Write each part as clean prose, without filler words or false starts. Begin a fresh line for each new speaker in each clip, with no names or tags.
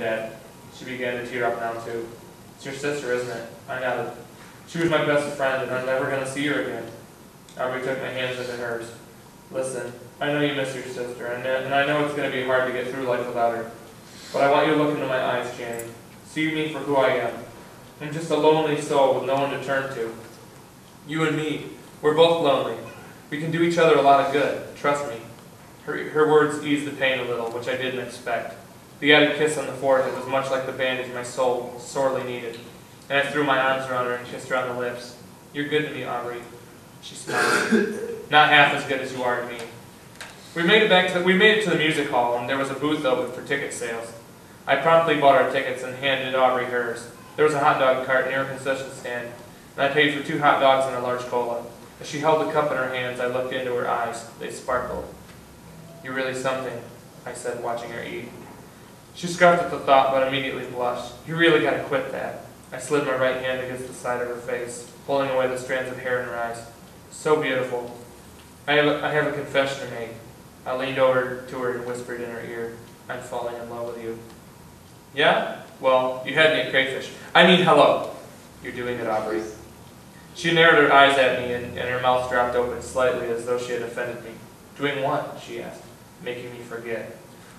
dead. She began to tear up now too. It's your sister, isn't it? I nodded. She was my best friend, and I'm never going to see her again. Aubrey took my hands into hers. Listen, I know you miss your sister, and I know it's going to be hard to get through life without her. But I want you to look into my eyes, Channing. See me for who I am. I'm just a lonely soul with no one to turn to. You and me, we're both lonely. We can do each other a lot of good, trust me. Her words eased the pain a little, which I didn't expect. The added kiss on the forehead was much like the bandage my soul sorely needed, and I threw my arms around her and kissed her on the lips. You're good to me, Aubrey. She smiled. Not half as good as you are to me. We made it to the music hall, and there was a booth open for ticket sales. I promptly bought our tickets and handed Aubrey hers. There was a hot dog cart near a concession stand, and I paid for 2 hot dogs and a large cola. As she held the cup in her hands, I looked into her eyes. They sparkled. You're really something, I said, watching her eat. She scoffed at the thought, but immediately blushed. You really got to quit that. I slid my right hand against the side of her face, pulling away the strands of hair in her eyes. So beautiful. I have a confession to make. I leaned over to her and whispered in her ear, I'm falling in love with you. Yeah? Well, you had me at crayfish. I mean, hello. You're doing it, Aubrey. She narrowed her eyes at me, and her mouth dropped open slightly as though she had offended me. Doing what? She asked, making me forget.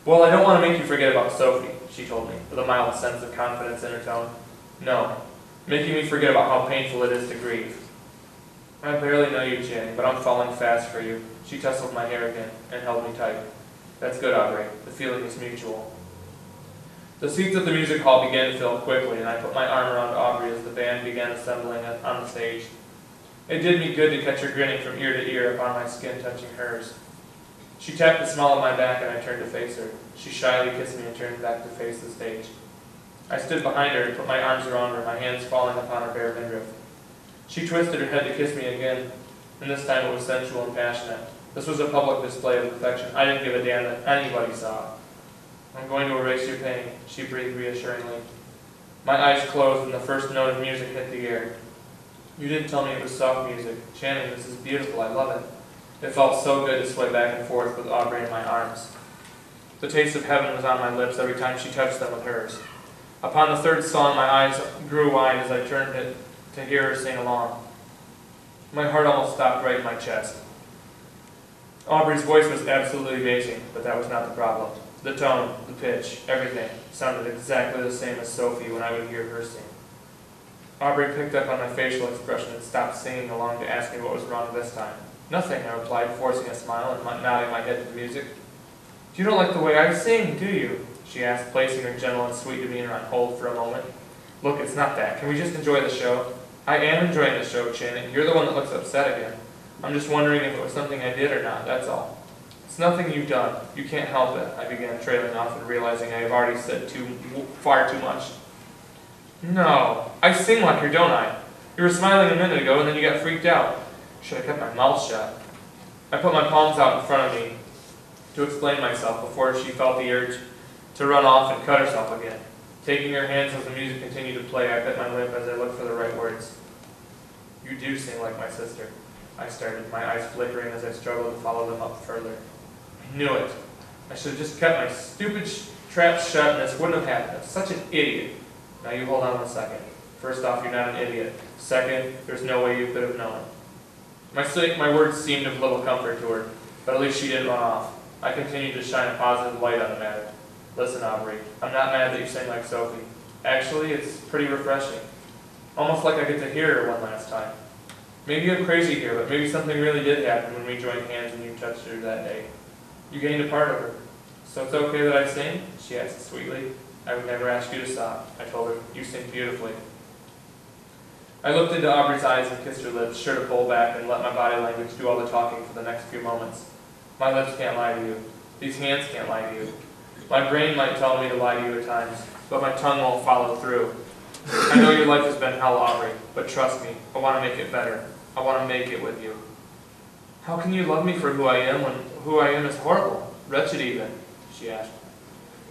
Well, I don't want to make you forget about Sophie, she told me, with a mild sense of confidence in her tone. No, making me forget about how painful it is to grieve. I barely know you, Channing, but I'm falling fast for you. She tousled my hair again and held me tight. That's good, Aubrey. The feeling is mutual. The seats at the music hall began to fill quickly, and I put my arm around Aubrey as the band began assembling on the stage. It did me good to catch her grinning from ear to ear upon my skin touching hers. She tapped the small of my back, and I turned to face her. She shyly kissed me and turned back to face the stage. I stood behind her and put my arms around her, my hands falling upon her bare midriff. She twisted her head to kiss me again, and this time it was sensual and passionate. This was a public display of affection. I didn't give a damn that anybody saw it. I'm going to erase your pain, she breathed reassuringly. My eyes closed and the first note of music hit the air. You didn't tell me it was soft music. Channing, this is beautiful. I love it. It felt so good to sway back and forth with Aubrey in my arms. The taste of heaven was on my lips every time she touched them with hers. Upon the third song, my eyes grew wide as I turned to hear her sing along. My heart almost stopped right in my chest. Aubrey's voice was absolutely amazing, but that was not the problem. The tone, the pitch, everything sounded exactly the same as Sophie when I would hear her sing. Aubrey picked up on my facial expression and stopped singing along to ask me what was wrong this time. Nothing, I replied, forcing a smile and nodding my head to the music. You don't like the way I sing, do you? She asked, placing her gentle and sweet demeanor on hold for a moment. Look, it's not that. Can we just enjoy the show? I am enjoying the show, Channing. You're the one that looks upset again. I'm just wondering if it was something I did or not, that's all. It's nothing you've done. You can't help it. I began trailing off and realizing I have already said far too much. No, I sing like her, don't I? You were smiling a minute ago and then you got freaked out. Should have kept my mouth shut. I put my palms out in front of me to explain myself before she felt the urge to run off and cut herself again. Taking her hands as the music continued to play, I bit my lip as I looked for the right words. You do sing like my sister, I started, my eyes flickering as I struggled to follow them up further. I knew it. I should have just kept my stupid trap shut and this wouldn't have happened. I'm such an idiot. Now you hold on 1 second. First off, you're not an idiot. Second, there's no way you could have known. My words seemed of little comfort to her, but at least she didn't run off. I continued to shine a positive light on the matter. Listen, Aubrey, I'm not mad that you sing like Sophie. Actually, it's pretty refreshing. Almost like I get to hear her one last time. Maybe I'm crazy here, but maybe something really did happen when we joined hands and you touched her that day. You gained a part of her. So it's okay that I sing? She asked sweetly. I would never ask you to stop. I told her, you sing beautifully. I looked into Aubrey's eyes and kissed her lips, sure to pull back and let my body language do all the talking for the next few moments. My lips can't lie to you. These hands can't lie to you. My brain might tell me to lie to you at times, but my tongue won't follow through. I know your life has been hell, Aubrey, but trust me, I want to make it better. I want to make it with you. How can you love me for who I am when who I am is horrible, wretched even? She asked.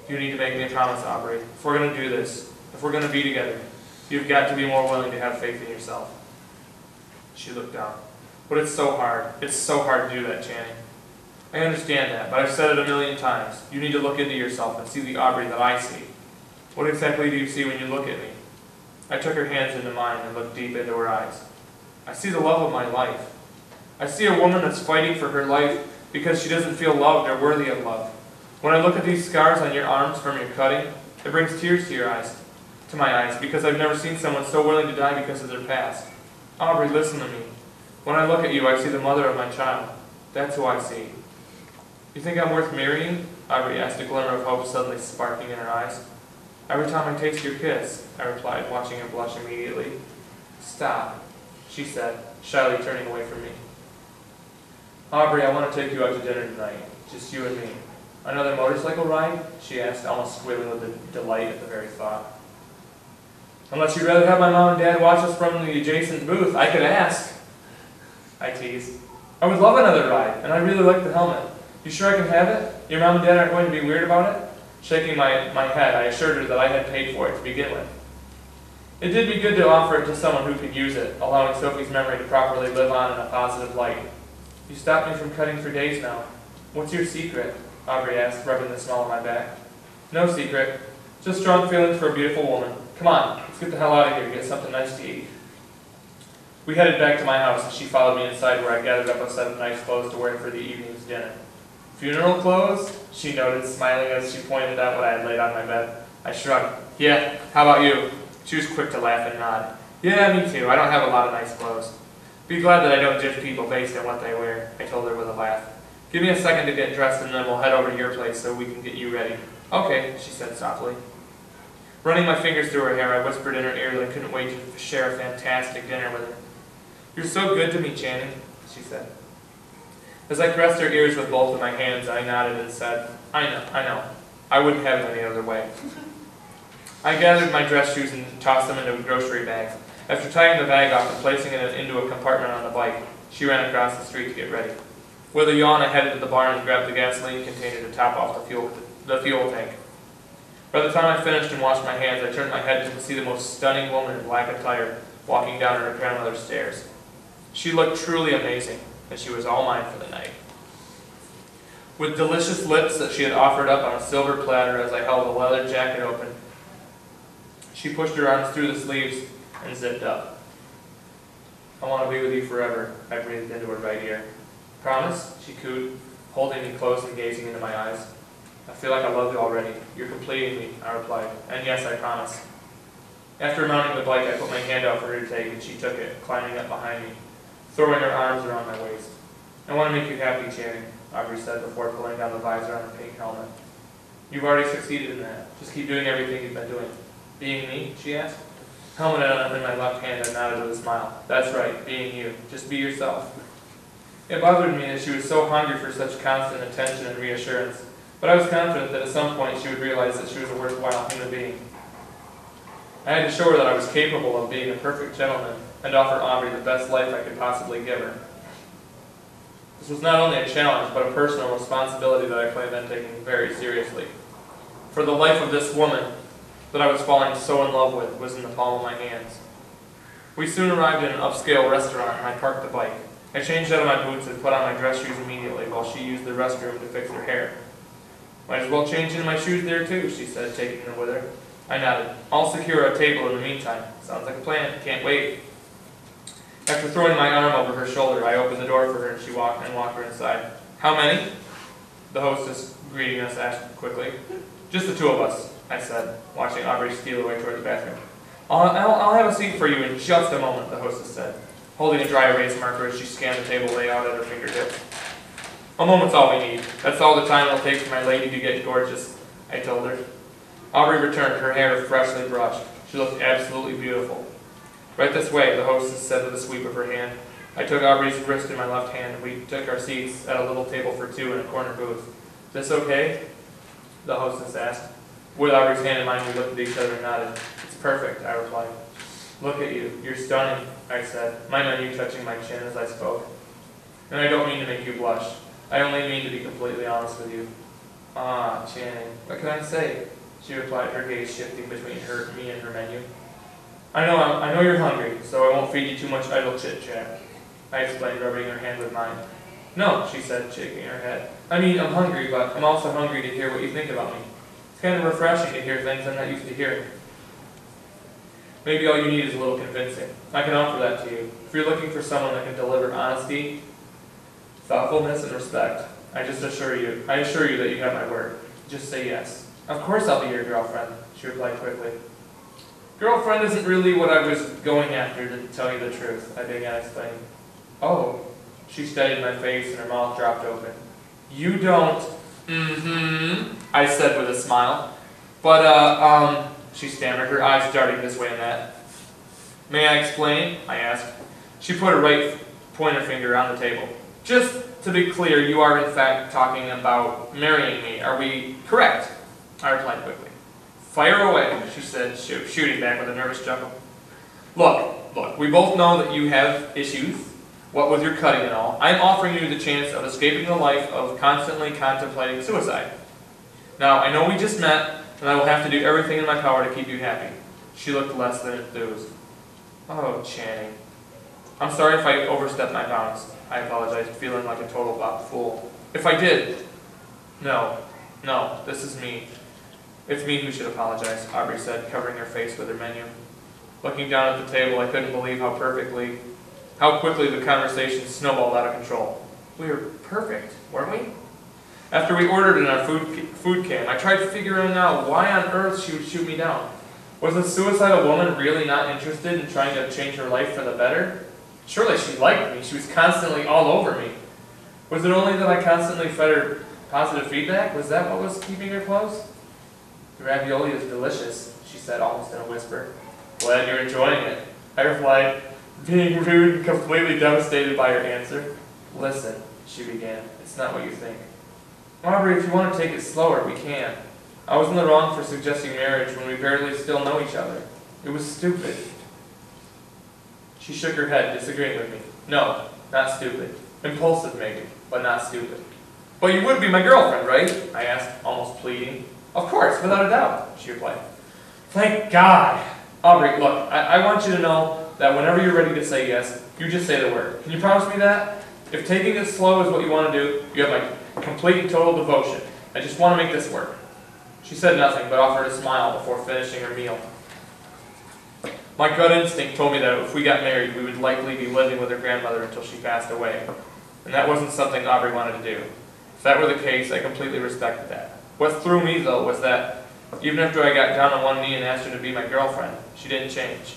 You need to make me a promise, Aubrey. If we're going to do this, if we're going to be together, you've got to be more willing to have faith in yourself. She looked down. But it's so hard. It's so hard to do that, Channing. I understand that, but I've said it a million times. You need to look into yourself and see the Aubrey that I see. What exactly do you see when you look at me? I took her hands into mine and looked deep into her eyes. I see the love of my life. I see a woman that's fighting for her life because she doesn't feel loved or worthy of love. When I look at these scars on your arms from your cutting, it brings tears to my eyes, because I've never seen someone so willing to die because of their past. Aubrey, listen to me. When I look at you, I see the mother of my child. That's who I see. You think I'm worth marrying? Aubrey asked, a glimmer of hope suddenly sparking in her eyes. Every time I taste your kiss, I replied, watching her blush immediately. Stop, she said, shyly turning away from me. Aubrey, I want to take you out to dinner tonight, just you and me. Another motorcycle ride? She asked, almost squealing with delight at the very thought. Unless you'd rather have my mom and dad watch us from the adjacent booth, I could ask. I teased. I would love another ride, and I really like the helmet. You sure I can have it? Your mom and dad aren't going to be weird about it? Shaking my head, I assured her that I had paid for it to begin with. It did me good to offer it to someone who could use it, allowing Sophie's memory to properly live on in a positive light. You stopped me from cutting for days now. What's your secret? Aubrey asked, rubbing the small of my back. No secret. Just strong feelings for a beautiful woman. Come on, let's get the hell out of here and get something nice to eat. We headed back to my house, and she followed me inside, where I gathered up a set of nice clothes to wear for the evening's dinner. Funeral clothes? She noted, smiling as she pointed out what I had laid on my bed. I shrugged. Yeah, how about you? She was quick to laugh and nod. Yeah, me too. I don't have a lot of nice clothes. Be glad that I don't judge people based on what they wear, I told her with a laugh. Give me a second to get dressed, and then we'll head over to your place so we can get you ready. Okay, she said softly. Running my fingers through her hair, I whispered in her ear that I couldn't wait to share a fantastic dinner with her. You're so good to me, Channing, she said. As I caressed her ears with both of my hands, I nodded and said, I know. I wouldn't have it any other way. I gathered my dress shoes and tossed them into a grocery bag. After tying the bag off and placing it into a compartment on the bike, she ran across the street to get ready. With a yawn, I headed to the barn and grabbed the gasoline container to top off the fuel tank. By the time I finished and washed my hands, I turned my head to see the most stunning woman in black attire walking down her grandmother's stairs. She looked truly amazing, and she was all mine for the night. With delicious lips that she had offered up on a silver platter as I held the leather jacket open, she pushed her arms through the sleeves and zipped up. I want to be with you forever, I breathed into her right ear. Promise? She cooed, holding me close and gazing into my eyes. I feel like I love you already. You're completing me, I replied. And yes, I promise. After mounting the bike, I put my hand out for her to take, and she took it, climbing up behind me, throwing her arms around my waist. I want to make you happy, Channing, Aubrey said before pulling down the visor on her pink helmet. You've already succeeded in that. Just keep doing everything you've been doing. Being me? She asked. Helmet on in my left hand, I nodded with a smile. That's right, being you. Just be yourself. It bothered me that she was so hungry for such constant attention and reassurance, but I was confident that at some point she would realize that she was a worthwhile human being. I had to show her that I was capable of being a perfect gentleman and offer Aubrey the best life I could possibly give her. This was not only a challenge, but a personal responsibility that I planned on taking very seriously. For the life of this woman that I was falling so in love with was in the palm of my hands. We soon arrived in an upscale restaurant, and I parked the bike. I changed out of my boots and put on my dress shoes immediately while she used the restroom to fix her hair. Might as well change into my shoes there too, she said, taking them with her. I nodded. I'll secure a table in the meantime. Sounds like a plan. Can't wait. After throwing my arm over her shoulder, I opened the door for her and she walked her inside. How many? The hostess, greeting us, asked quickly. Just the two of us, I said, watching Aubrey steal away toward the bathroom. I'll have a seat for you in just a moment, the hostess said, holding a dry erase marker as she scanned the table layout at her fingertips. A moment's all we need. That's all the time it'll take for my lady to get gorgeous, I told her. Aubrey returned, her hair freshly brushed. She looked absolutely beautiful. Right this way, the hostess said with a sweep of her hand. I took Aubrey's wrist in my left hand, and we took our seats at a little table for two in a corner booth. This okay? The hostess asked. With Aubrey's hand in mine, we looked at each other and nodded. It's perfect, I replied. Look at you. You're stunning, I said, my menu touching my chin as I spoke. And I don't mean to make you blush. I only mean to be completely honest with you. Ah, Channing, what can I say? She replied, her gaze shifting between me and her menu. I know you're hungry, so I won't feed you too much idle chit-chat, I explained, rubbing her hand with mine. No, she said, shaking her head. I mean, I'm hungry, but I'm also hungry to hear what you think about me. It's kind of refreshing to hear things I'm not used to hearing. Maybe all you need is a little convincing. I can offer that to you. If you're looking for someone that can deliver honesty, thoughtfulness, and respect, I assure you that you have my word. Just say yes. Of course I'll be your girlfriend, she replied quickly. Girlfriend isn't really what I was going after, to tell you the truth, I began explaining. Oh, she studied my face and her mouth dropped open. You don't, I said with a smile. But, she stammered, her eyes darting this way and that. May I explain? I asked. She put her right pointer finger on the table. Just to be clear, you are in fact talking about marrying me. Are we correct? I replied quickly. Fire away, she said, shooting back with a nervous chuckle. Look, we both know that you have issues, what with your cutting and all. I'm offering you the chance of escaping the life of constantly contemplating suicide. Now, I know we just met, and I will have to do everything in my power to keep you happy. She looked less than enthused. Oh, Channing. I'm sorry if I overstepped my bounds. I apologized, feeling like a total fool. If I did, no, this is me. It's me who should apologize, Aubrey said, covering her face with her menu. Looking down at the table, I couldn't believe how quickly the conversation snowballed out of control. We were perfect, weren't we? After we ordered and our food came, I tried figuring out why on earth she would shoot me down. Was a suicidal woman really not interested in trying to change her life for the better? Surely she liked me. She was constantly all over me. Was it only that I constantly fed her positive feedback? Was that what was keeping her close? The ravioli is delicious, she said almost in a whisper. Glad you're enjoying it, I replied, being rude and completely devastated by her answer. Listen, she began, it's not what you think. Aubrey, if you want to take it slower, we can. I was in the wrong for suggesting marriage when we barely still know each other. It was stupid. She shook her head, disagreeing with me. No, not stupid. Impulsive maybe, but not stupid. But you would be my girlfriend, right? I asked, almost pleading. Of course, without a doubt, she replied. Thank God. Aubrey, look, I want you to know that whenever you're ready to say yes, you just say the word. Can you promise me that? If taking it slow is what you want to do, you have my complete and total devotion. I just want to make this work. She said nothing, but offered a smile before finishing her meal. My gut instinct told me that if we got married, we would likely be living with her grandmother until she passed away. And that wasn't something Aubrey wanted to do. If that were the case, I completely respected that. What threw me, though, was that even after I got down on one knee and asked her to be my girlfriend, she didn't change.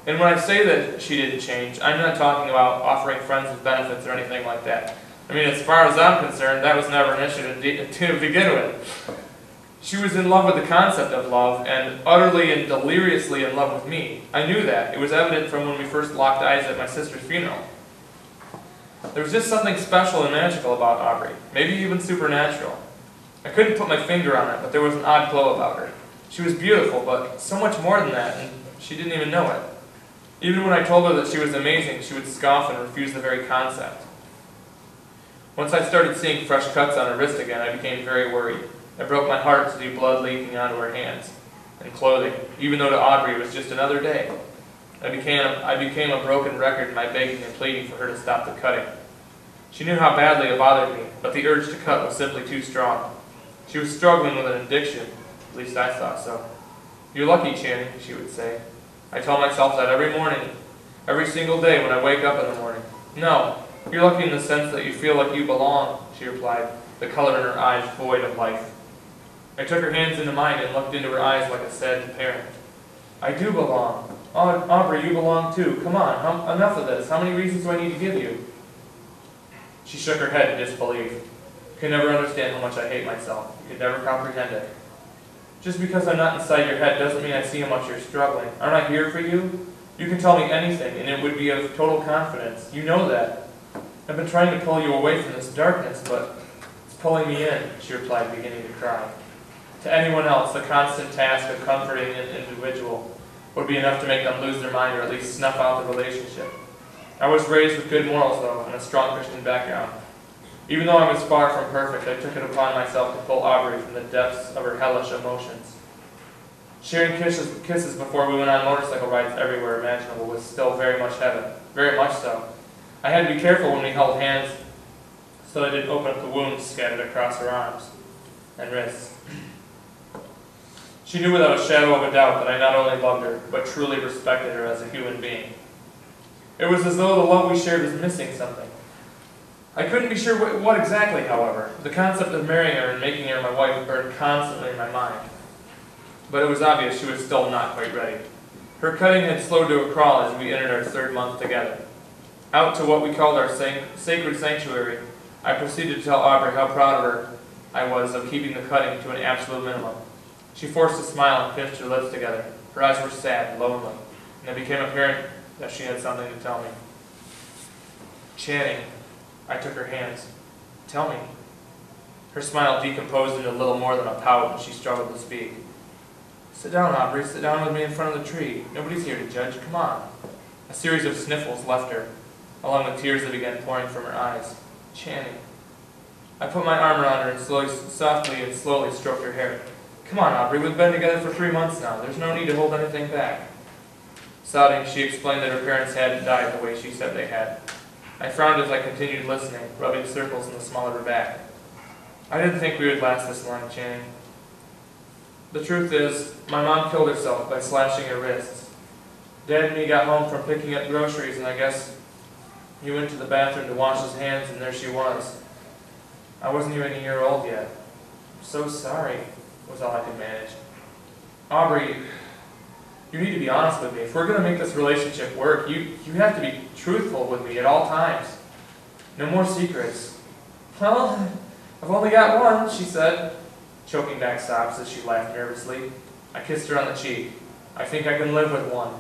And when I say that she didn't change, I'm not talking about offering friends with benefits or anything like that. I mean, as far as I'm concerned, that was never an issue to begin with. She was in love with the concept of love, and utterly and deliriously in love with me. I knew that. It was evident from when we first locked eyes at my sister's funeral. There was just something special and magical about Aubrey, maybe even supernatural. I couldn't put my finger on it, but there was an odd glow about her. She was beautiful, but so much more than that, and she didn't even know it. Even when I told her that she was amazing, she would scoff and refuse the very concept. Once I started seeing fresh cuts on her wrist again, I became very worried. It broke my heart to see blood leaking onto her hands and clothing, even though to Aubrey it was just another day. I became a broken record in my begging and pleading for her to stop the cutting. She knew how badly it bothered me, but the urge to cut was simply too strong. She was struggling with an addiction, at least I thought so. You're lucky, Channing, she would say. I tell myself that every morning, every single day when I wake up in the morning. No, you're lucky in the sense that you feel like you belong, she replied, the color in her eyes void of life. I took her hands into mine and looked into her eyes like a sad parent. I do belong. Aubrey, you belong too. Come on, enough of this. How many reasons do I need to give you? She shook her head in disbelief. You can never understand how much I hate myself. You can never comprehend it. Just because I'm not inside your head doesn't mean I see how much you're struggling. Aren't I here for you? You can tell me anything, and it would be of total confidence. You know that. I've been trying to pull you away from this darkness, but it's pulling me in, she replied, beginning to cry. To anyone else, the constant task of comforting an individual would be enough to make them lose their mind or at least snuff out the relationship. I was raised with good morals, though, and a strong Christian background. Even though I was far from perfect, I took it upon myself to pull Aubrey from the depths of her hellish emotions. Sharing kisses before we went on motorcycle rides everywhere imaginable was still very much heaven. Very much so. I had to be careful when we held hands so I didn't open up the wounds scattered across her arms and wrists. She knew without a shadow of a doubt that I not only loved her, but truly respected her as a human being. It was as though the love we shared was missing something. I couldn't be sure what exactly, however. The concept of marrying her and making her my wife burned constantly in my mind. But it was obvious she was still not quite ready. Her cutting had slowed to a crawl as we entered our third month together. Out to what we called our sacred sanctuary, I proceeded to tell Aubrey how proud of her I was of keeping the cutting to an absolute minimum. She forced a smile and pinched her lips together. Her eyes were sad and lonely, and it became apparent that she had something to tell me. Channing, I took her hands. Tell me. Her smile decomposed into little more than a pout, and she struggled to speak. Sit down, Aubrey. Sit down with me in front of the tree. Nobody's here to judge. Come on. A series of sniffles left her, along with tears that began pouring from her eyes. Channing. I put my arm around her and softly and slowly stroked her hair. Come on, Aubrey. We've been together for 3 months now. There's no need to hold anything back. Sobbing, she explained that her parents hadn't died the way she said they had. I frowned as I continued listening, rubbing circles in the small of her back. I didn't think we would last this long, Channing. The truth is, my mom killed herself by slashing her wrists. Dad and me got home from picking up groceries, and I guess he went to the bathroom to wash his hands, and there she was. I wasn't even a year old yet. I'm so sorry, was all I could manage. Aubrey, you need to be honest with me. If we're going to make this relationship work, you have to be truthful with me at all times. No more secrets. Well, I've only got one, she said, choking back sobs as she laughed nervously. I kissed her on the cheek. I think I can live with one,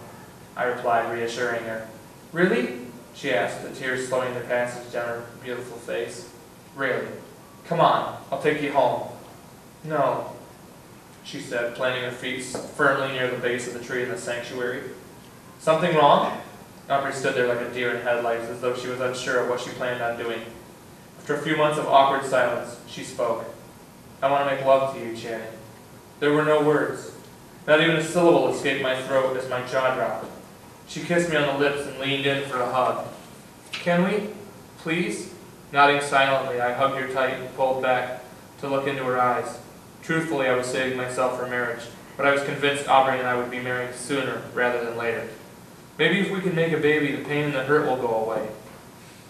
I replied, reassuring her. Really? She asked, the tears slowing their passage down her beautiful face. Really? Come on, I'll take you home. No, she said, planting her feet firmly near the base of the tree in the sanctuary. Something wrong? Aubrey stood there like a deer in headlights, as though she was unsure of what she planned on doing. After a few months of awkward silence, she spoke. I want to make love to you, Channing. There were no words. Not even a syllable escaped my throat as my jaw dropped. She kissed me on the lips and leaned in for a hug. Can we? Please? Nodding silently, I hugged her tight and pulled back to look into her eyes. Truthfully, I was saving myself for marriage, but I was convinced Aubrey and I would be married sooner rather than later. Maybe if we can make a baby, the pain and the hurt will go away.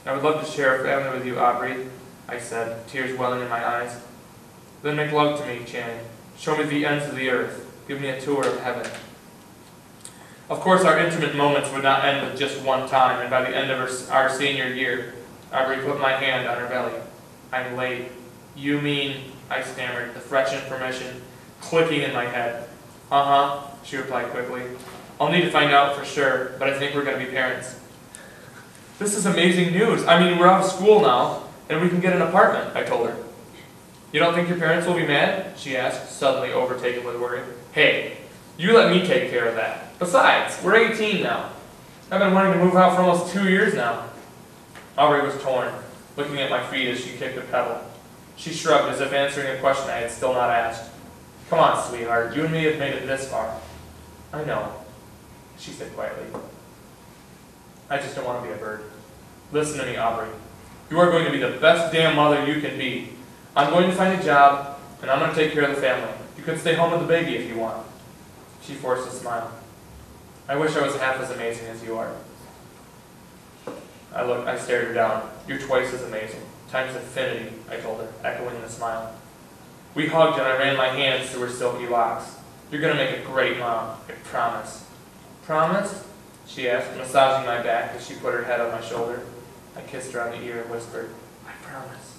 I would love to share a family with you, Aubrey, I said, tears welling in my eyes. Then make love to me, Channing. Show me the ends of the earth. Give me a tour of heaven. Of course, our intimate moments would not end with just one time, and by the end of our senior year, Aubrey put my hand on her belly. I'm late. You mean, I stammered, the fresh information clicking in my head. Uh-huh, she replied quickly. I'll need to find out for sure, but I think we're going to be parents. This is amazing news. I mean, we're out of school now, and we can get an apartment, I told her. You don't think your parents will be mad? She asked, suddenly overtaken with worry. Hey, you let me take care of that. Besides, we're 18 now. I've been wanting to move out for almost 2 years now. Aubrey was torn, looking at my feet as she kicked a pedal. She shrugged as if answering a question I had still not asked. Come on, sweetheart, you and me have made it this far. I know, she said quietly. I just don't want to be a bird. Listen to me, Aubrey. You are going to be the best damn mother you can be. I'm going to find a job, and I'm going to take care of the family. You can stay home with the baby if you want. She forced a smile. I wish I was half as amazing as you are. I stared her down. You're twice as amazing. Times infinity, I told her, echoing the smile. We hugged and I ran my hands through her silky locks. You're going to make a great mom, I promise. Promise? She asked, massaging my back as she put her head on my shoulder. I kissed her on the ear and whispered, I promise.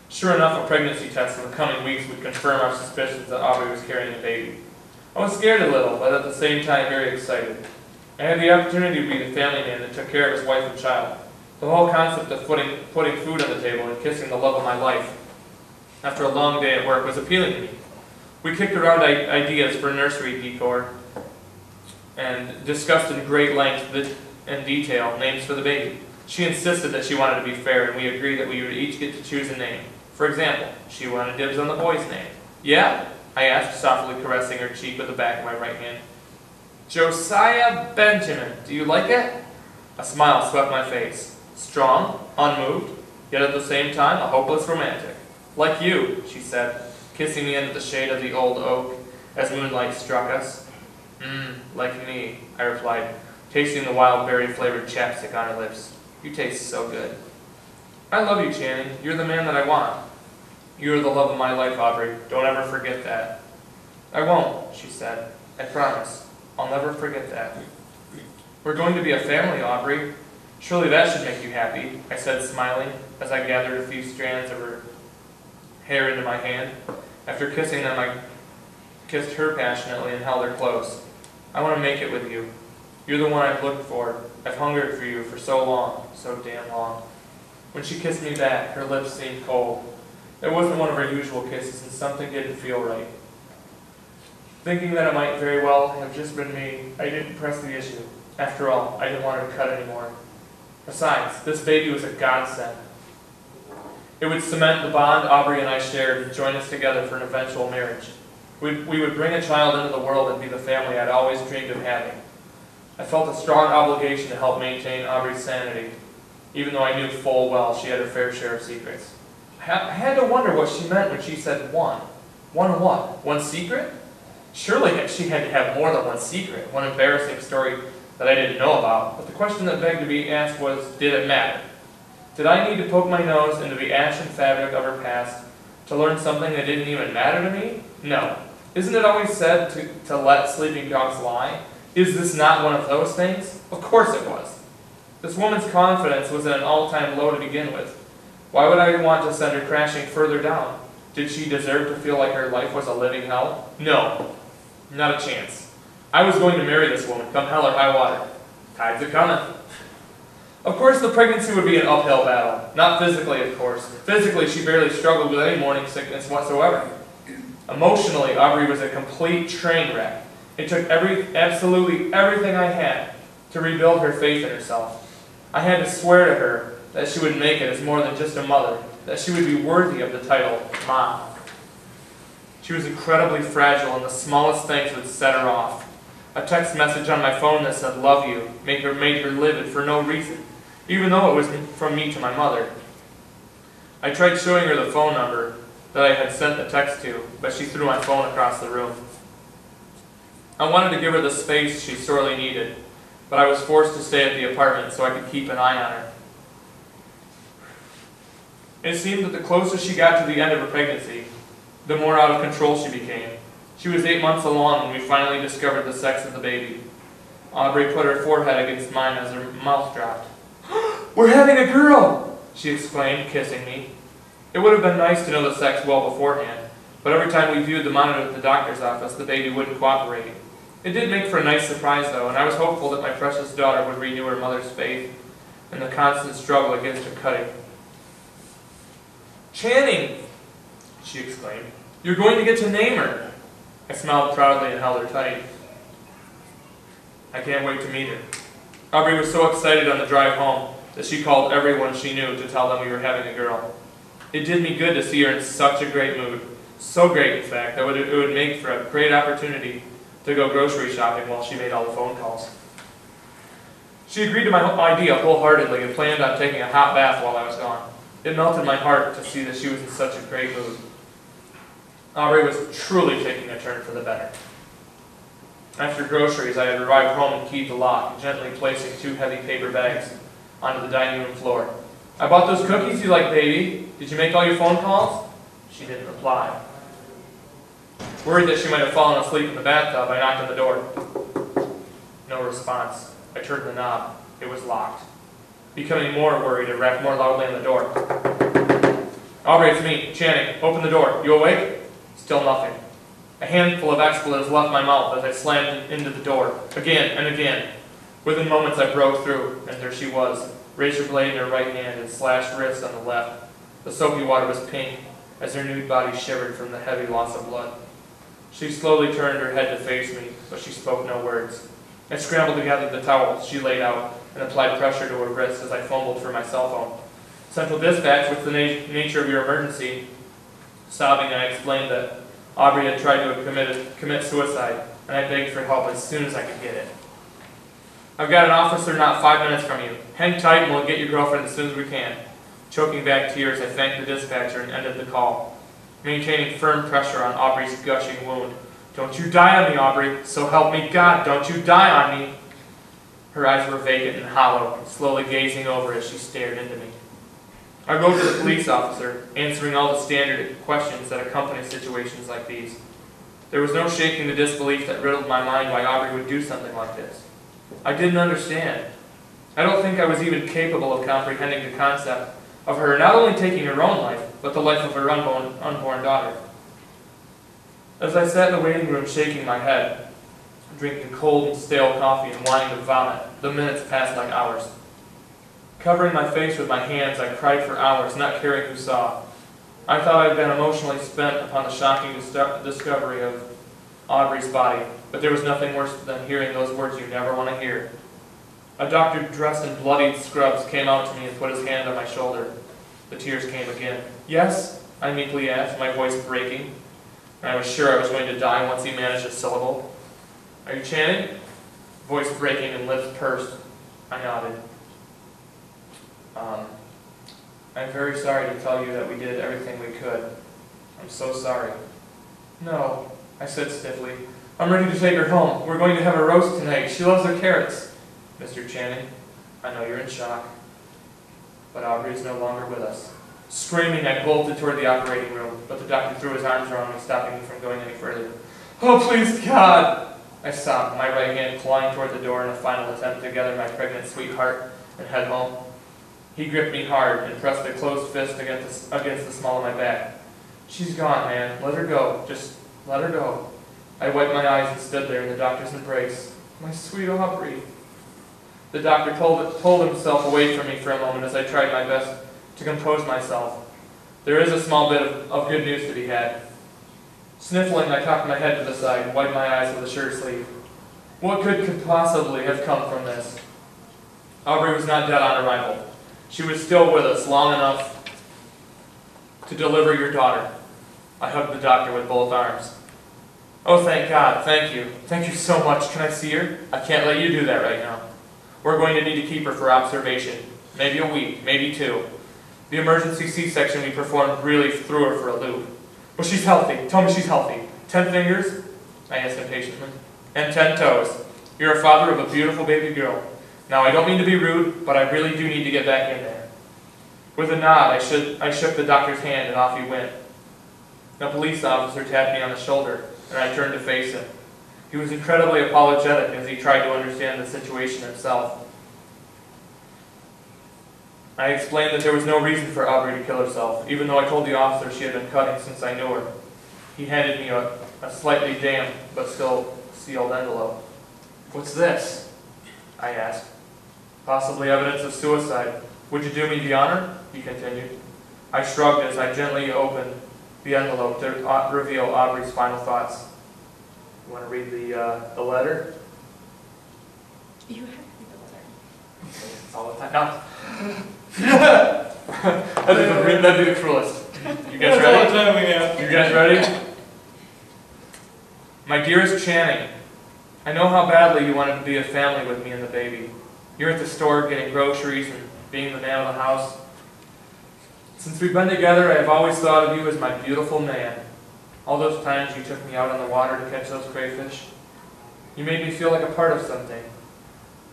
Sure enough, a pregnancy test in the coming weeks would confirm our suspicions that Aubrey was carrying a baby. I was scared a little, but at the same time very excited. I had the opportunity to be the family man that took care of his wife and child. The whole concept of putting food on the table and kissing the love of my life after a long day at work was appealing to me. We kicked around ideas for nursery decor and discussed in great length and detail names for the baby. She insisted that she wanted to be fair, and we agreed that we would each get to choose a name. For example, she wanted dibs on the boy's name. Yeah? I asked, softly caressing her cheek with the back of my right hand. Josiah Benjamin. Do you like it? A smile swept my face. Strong, unmoved, yet at the same time a hopeless romantic. Like you, she said, kissing me into the shade of the old oak as moonlight struck us. Like me, I replied, tasting the wild berry-flavored chapstick on her lips. You taste so good. I love you, Channing. You're the man that I want. You are the love of my life, Aubrey. Don't ever forget that. I won't, she said. I promise. I'll never forget that. We're going to be a family, Aubrey. Surely that should make you happy, I said, smiling, as I gathered a few strands of her hair into my hand. After kissing them, I kissed her passionately and held her close. I want to make it with you. You're the one I've looked for. I've hungered for you for so long, so damn long. When she kissed me back, her lips seemed cold. It wasn't one of her usual kisses, and something didn't feel right. Thinking that it might very well have just been me, I didn't press the issue. After all, I didn't want her to cut anymore. Besides, this baby was a godsend. It would cement the bond Aubrey and I shared and join us together for an eventual marriage. We would bring a child into the world and be the family I'd always dreamed of having. I felt a strong obligation to help maintain Aubrey's sanity, even though I knew full well she had her fair share of secrets. I had to wonder what she meant when she said one. One what? One secret? Surely she had to have more than one secret, one embarrassing story that I didn't know about. But the question that begged to be asked was, did it matter? Did I need to poke my nose into the ash and fabric of her past to learn something that didn't even matter to me? No. Isn't it always said to let sleeping dogs lie? Is this not one of those things? Of course it was. This woman's confidence was at an all-time low to begin with. Why would I want to send her crashing further down? Did she deserve to feel like her life was a living hell? No. Not a chance. I was going to marry this woman, come hell or high water. Tides are coming. Of course, the pregnancy would be an uphill battle. Not physically, of course. Physically, she barely struggled with any morning sickness whatsoever. Emotionally, Aubrey was a complete train wreck. It took absolutely everything I had to rebuild her faith in herself. I had to swear to her that she would make it as more than just a mother, that she would be worthy of the title Mom. She was incredibly fragile, and the smallest things would set her off. A text message on my phone that said, "Love you," made her livid for no reason, even though it was from me to my mother. I tried showing her the phone number that I had sent the text to, but she threw my phone across the room. I wanted to give her the space she sorely needed, but I was forced to stay at the apartment so I could keep an eye on her. It seemed that the closer she got to the end of her pregnancy, the more out of control she became. She was 8 months along when we finally discovered the sex of the baby. Aubrey put her forehead against mine as her mouth dropped. "We're having a girl!" she exclaimed, kissing me. It would have been nice to know the sex well beforehand, but every time we viewed the monitor at the doctor's office, the baby wouldn't cooperate. It did make for a nice surprise, though, and I was hopeful that my precious daughter would renew her mother's faith in the constant struggle against her cutting. "Channing!" she exclaimed. "You're going to get to name her!" I smiled proudly and held her tight. I can't wait to meet her. Aubrey was so excited on the drive home that she called everyone she knew to tell them we were having a girl. It did me good to see her in such a great mood. So great, in fact, that it would make for a great opportunity to go grocery shopping while she made all the phone calls. She agreed to my idea wholeheartedly and planned on taking a hot bath while I was gone. It melted my heart to see that she was in such a great mood. Aubrey was truly taking a turn for the better. After groceries, I had arrived home and keyed the lock, gently placing 2 heavy paper bags onto the dining room floor. "I bought those cookies you like, baby. Did you make all your phone calls?" She didn't reply. Worried that she might have fallen asleep in the bathtub, I knocked on the door. No response. I turned the knob. It was locked. Becoming more worried, I rapped more loudly on the door. "Aubrey, it's me, Channing. Open the door. You awake?" Still nothing. A handful of expletives left my mouth as I slammed into the door, again and again. Within moments I broke through, and there she was, razor blade in her right hand and slashed wrist on the left. The soapy water was pink, as her nude body shivered from the heavy loss of blood. She slowly turned her head to face me, but she spoke no words. I scrambled to gather the towels she laid out and applied pressure to her wrist as I fumbled for my cell phone. "Central Dispatch, what's the nature of your emergency?" Sobbing, I explained that Aubrey had tried to commit suicide, and I begged for help as soon as I could get it. "I've got an officer not 5 minutes from you. Hang tight and we'll get your girlfriend as soon as we can." Choking back tears, I thanked the dispatcher and ended the call. Maintaining firm pressure on Aubrey's gushing wound, Don't you die on me, Aubrey. So help me God, don't you die on me. Her eyes were vacant and hollow, slowly gazing over as she stared into me. I wrote to the police officer, answering all the standard questions that accompany situations like these. There was no shaking the disbelief that riddled my mind why Aubrey would do something like this. I didn't understand. I don't think I was even capable of comprehending the concept of her not only taking her own life, but the life of her unborn daughter. As I sat in the waiting room shaking my head, drinking cold and stale coffee and wanting to vomit, the minutes passed like hours. Covering my face with my hands, I cried for hours, not caring who saw. I thought I had been emotionally spent upon the shocking discovery of Aubrey's body, but there was nothing worse than hearing those words you never want to hear. A doctor dressed in bloodied scrubs came out to me and put his hand on my shoulder. The tears came again. "Yes?" I meekly asked, my voice breaking. I was sure I was going to die once he managed a syllable. "Are you Channing?" Voice breaking and lips pursed. I nodded. I'm very sorry to tell you that we did everything we could. I'm so sorry." "No," I said stiffly. "I'm ready to take her home. We're going to have a roast tonight. She loves her carrots." "Mr. Channing, I know you're in shock, but Aubrey is no longer with us." Screaming, I bolted toward the operating room, but the doctor threw his arms around me, stopping me from going any further. "Oh, please, God!" I sobbed, my right hand clawing toward the door in a final attempt to gather my pregnant sweetheart and head home. He gripped me hard and pressed a closed fist against the small of my back. "She's gone, man. Let her go. Just let her go." I wiped my eyes and stood there in the doctor's embrace. "My sweet Aubrey." The doctor pulled himself away from me for a moment as I tried my best to compose myself. There is a small bit of good news to be had. Sniffling, I cocked my head to the side and wiped my eyes with a shirt sleeve. What good could possibly have come from this? Aubrey was not dead on arrival. She was still with us long enough to deliver your daughter. I hugged the doctor with both arms. "Oh, thank God. Thank you. Thank you so much. Can I see her? I can't let you do that right now. We're going to need to keep her for observation. Maybe a week, maybe 2. The emergency C-section we performed really threw her for a loop. But she's healthy. Tell me she's healthy. 10 fingers?" I asked impatiently. "And 10 toes. You're a father of a beautiful baby girl. Now, I don't mean to be rude, but I really do need to get back in there." With a nod, I shook the doctor's hand and off he went. A police officer tapped me on the shoulder, and I turned to face him. He was incredibly apologetic as he tried to understand the situation himself. I explained that there was no reason for Aubrey to kill herself, even though I told the officer she had been cutting since I knew her. He handed me a slightly damp but still sealed envelope. "What's this?" I asked. "Possibly evidence of suicide. Would you do me the honor?" he continued. I shrugged as I gently opened the envelope to reveal Aubrey's final thoughts. "You want to read the letter?"
You have to read the letter.
It's all the time. No. That'd be the cruelest. You guys ready?
That's all the time we have.
You guys ready? "My dearest Channing, I know how badly you wanted to be a family with me and the baby. You're at the store getting groceries and being the man of the house. Since we've been together, I have always thought of you as my beautiful man. All those times you took me out on the water to catch those crayfish. You made me feel like a part of something.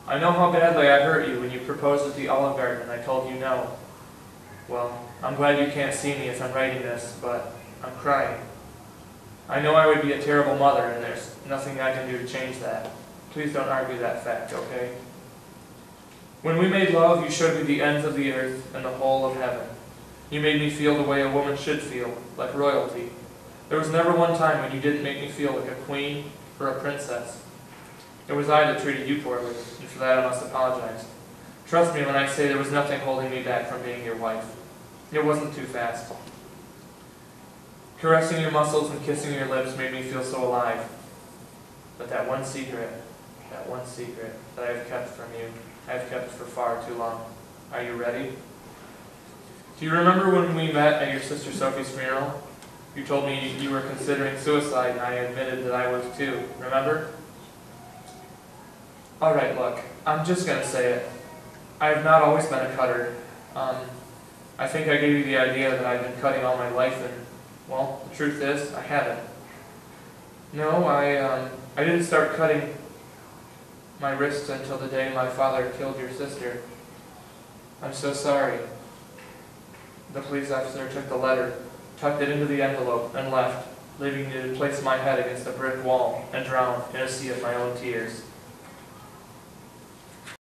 I know how badly I hurt you when you proposed at the Olive Garden and I told you no. Well, I'm glad you can't see me as I'm writing this, but I'm crying. I know I would be a terrible mother, and there's nothing I can do to change that. Please don't argue that fact, okay? When we made love, you showed me the ends of the earth and the whole of heaven. You made me feel the way a woman should feel, like royalty. There was never one time when you didn't make me feel like a queen or a princess. It was I that treated you poorly, and for that I must apologize. Trust me when I say there was nothing holding me back from being your wife. It wasn't too fast. Caressing your muscles and kissing your lips made me feel so alive. But that one secret that I have kept from you, I have kept for far too long. Are you ready? Do you remember when we met at your sister Sophie's funeral? You told me you were considering suicide, and I admitted that I was too. Remember? All right, look, I'm just going to say it. I have not always been a cutter. I think I gave you the idea that I've been cutting all my life, and, well, the truth is, I haven't. No, I didn't start cutting my wrists until the day my father killed your sister. I'm so sorry. The police officer took the letter, tucked it into the envelope, and left, leaving me to place my head against a brick wall and drown in a sea of my own tears.